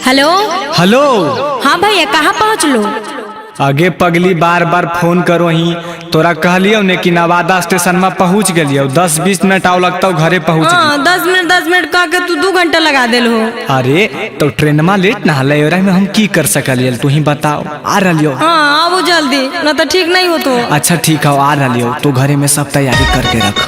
Hello. Hello. हाँ भैया, कहाँ पहुँच लो? आगे पगली बार बार फोन करो ही तोरा कहलियो ने कि नवादा स्टेशन में पहुँच गलियो। 10-20 मिनट आओ लगता हो घरे पहुँच। हाँ 10 मिनट कह के तू 2 घंटा लगा दिल हो। अरे तो ट्रेन में लेट ना हल में हम की कर सकलिए तू ही बताओ। आ रहियो? हाँ आओ जल्दी, ना तो ठीक नहीं हो तो। अच्छा ठीक है, आ रहियो तो घरे में सब तैयारी करके रख।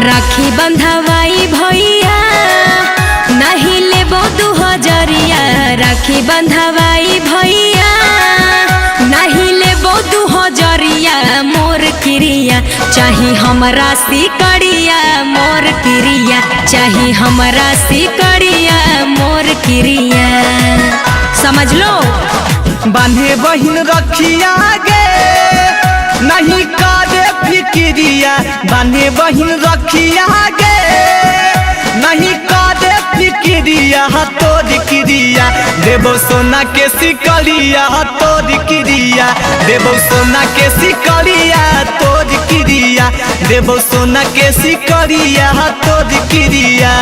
राखी बंधवाई भैया नहीं लेबो 2000। राखी बंधवाई भैया नहीं लेबो 2000। मोर क्रिया चाही हमरा सिकड़िया। मोर क्रिया चाही हमरा सिकड़िया। मोर क्रिया समझ लो। बांधे बहिन रखिया गे नहीं कादे फिक्रिया। बांधे बहिन रखिया गे नहीं कादे फिक्रिया। तोर क्रिया देबो सोना के सिकड़िया। तोर क्रिया देबो सोना के सिकड़िया। तोर क्रिया देबो सोना के सिकड़िया। तोर क्रिया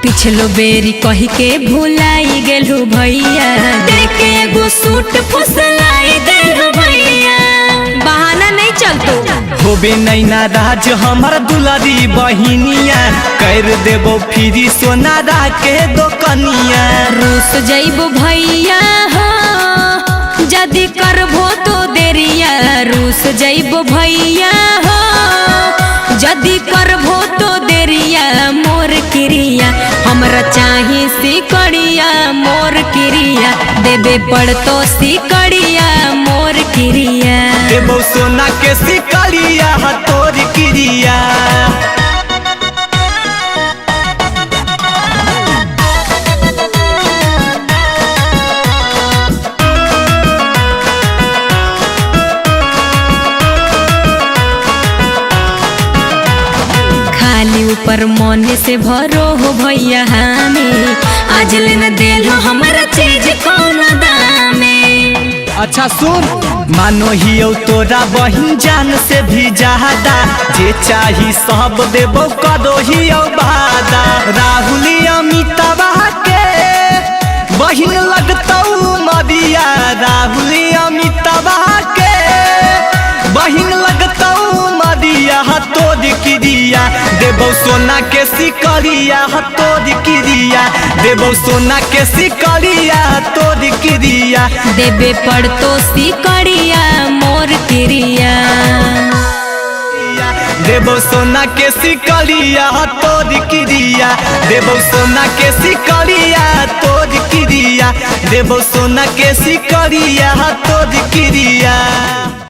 पिछलो बेरी कही के भुलाई गेलू भैया। देखे एगो सूट फुसलाई देलू भैया। बहाना नहीं चलतो। होबे नहीं नाराज हमर दुलारी बहिनिया। कर देबो फ्री सोना के दोकनिया। रूस जइबो भैया हो जदी करबो तो देरिया। रूस जइबो भैया हो जदी करबो तो देरिया। मोर क्रिया हमरा चाही सिकड़िया। मोर क्रिया देबे पड़तो सिकड़िया। मोर क्रिया देबो सोना के सिकड़िया। तोर क्रिया ऊपर मन से भरो हो भैया। हमें आज लेना दिल हो हमारा चीज कौन दामे। अच्छा सुन, मानो हियो तोरा बहिन जान से भी ज्यादा। जे चाही सब देबो कदो हियो वादा। राहुल अमिताभ के बहिन लगतौ मदिया। राहुल अमिताभ के बहिन लगतौ मदिया। तोर क्रिया देबो सोना के सिकड़िया। तोर क्रिया देबो सोना के सिकड़िया। तोर क्रिया देबे पड़तो सिकड़िया। मोर क्रिया देबो सोना के सिकड़िया। तोर क्रिया देबो सोना के सिकड़िया। तोर क्रिया देबो सोना के सिकड़िया। तोर क्रिया।